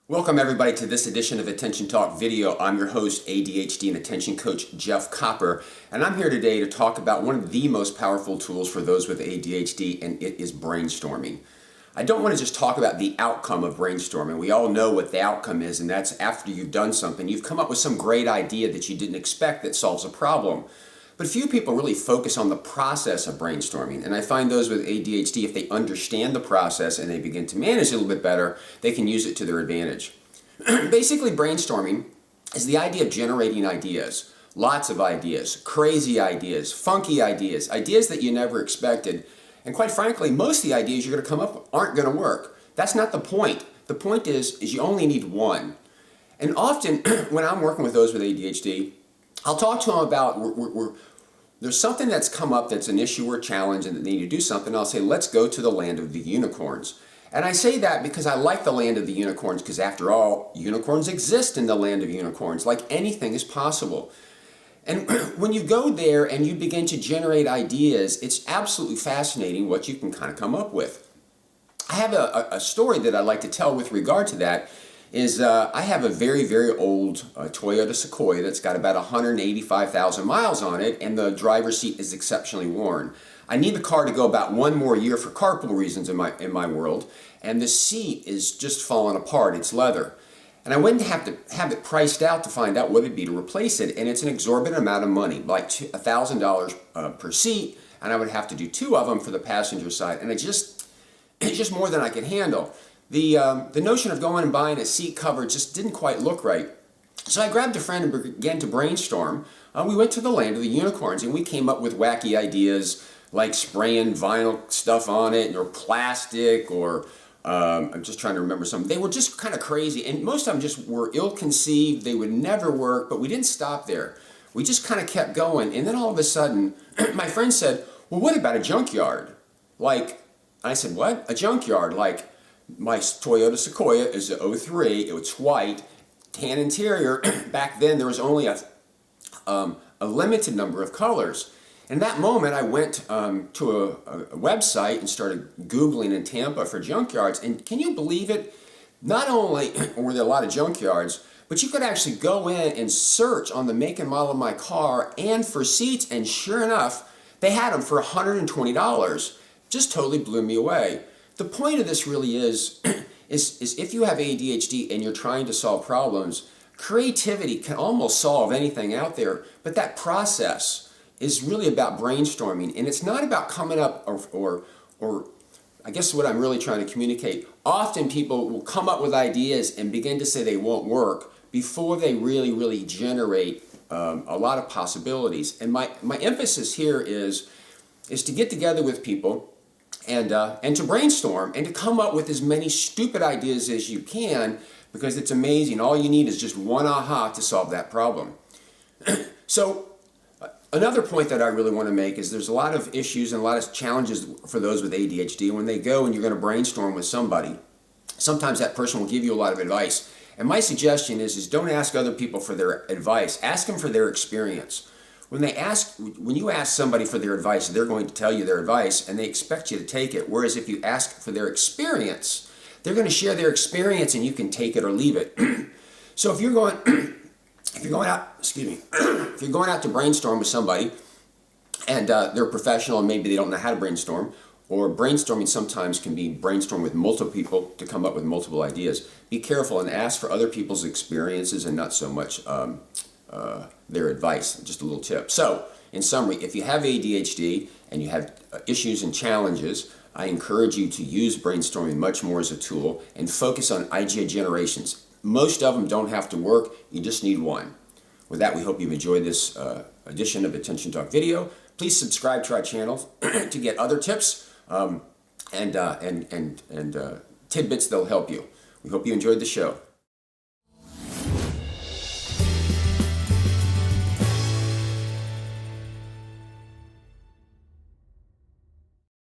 Welcome everybody to this edition of Attention Talk Video. I'm your host, ADHD and Attention Coach Jeff Copper, and I'm here today to talk about one of the most powerful tools for those with ADHD, and it is brainstorming. I don't want to just talk about the outcome of brainstorming. We all know what the outcome is, and that's after you've done something, you've come up with some great idea that you didn't expect that solves a problem. But few people really focus on the process of brainstorming, and I find those with ADHD, if they understand the process and they begin to manage it a little bit better, they can use it to their advantage. Basically, brainstorming is the idea of generating ideas, lots of ideas, crazy ideas, funky ideas, ideas that you never expected, and quite frankly, most of the ideas you're going to come up with aren't going to work. That's not the point. The point is you only need one. And often, when I'm working with those with ADHD, I'll talk to them about there's something that's come up that's an issue or challenge and they need to do something. I'll say, let's go to the land of the unicorns. And I say that because I like the land of the unicorns because after all, unicorns exist in the land of unicorns. Like anything is possible. And when you go there and you begin to generate ideas, it's absolutely fascinating what you can kind of come up with. I have a story that I like to tell with regard to that. I have a very, very old Toyota Sequoia that's got about 185,000 miles on it, and the driver's seat is exceptionally worn. I need the car to go about one more year for carpool reasons in my world, and the seat is just falling apart. It's leather. And I went to have it priced out to find out what it'd be to replace it, and it's an exorbitant amount of money, like $1,000 per seat, and I would have to do two of them for the passenger side, and it's just more than I could handle. The notion of going and buying a seat cover just didn't quite look right. So I grabbed a friend and began to brainstorm. We went to the land of the unicorns and we came up with wacky ideas like spraying vinyl stuff on it or plastic or I'm just trying to remember some. They were just kind of crazy and most of them just were ill-conceived. They would never work, but we didn't stop there. We just kind of kept going, and then all of a sudden my friend said, well, what about a junkyard? I said, what? A junkyard? Like, my Toyota Sequoia is a 03, it's white, tan interior. Back then there was only a limited number of colors. In that moment I went to a website and started Googling in Tampa for junkyards, and can you believe it? Not only were there a lot of junkyards, but you could actually go in and search on the make and model of my car and for seats, and sure enough, they had them for $120. Just totally blew me away. The point of this really is if you have ADHD and you're trying to solve problems, creativity can almost solve anything out there, but that process is really about brainstorming, and it's not about coming up or I guess what I'm really trying to communicate. Often people will come up with ideas and begin to say they won't work before they really generate a lot of possibilities. And my emphasis here is to get together with people and to brainstorm and to come up with as many stupid ideas as you can, because it's amazing. All you need is just one aha to solve that problem. So another point that I really want to make is there's a lot of issues and a lot of challenges for those with ADHD. When they go and you're going to brainstorm with somebody, sometimes that person will give you a lot of advice. And my suggestion is don't ask other people for their advice. Ask them for their experience. When you ask somebody for their advice, they're going to tell you their advice and they expect you to take it. Whereas if you ask for their experience, they're going to share their experience and you can take it or leave it. So if you're going out to brainstorm with somebody and they're a professional and maybe they don't know how to brainstorm, or brainstorming sometimes can be brainstorm with multiple people to come up with multiple ideas. Be careful and ask for other people's experiences and not so much their advice. Just a little tip. So, in summary, if you have ADHD and you have issues and challenges, I encourage you to use brainstorming much more as a tool and focus on idea generations. Most of them don't have to work, you just need one. With that, we hope you've enjoyed this edition of Attention Talk Video. Please subscribe to our channel to get other tips and tidbits that'll help you. We hope you enjoyed the show.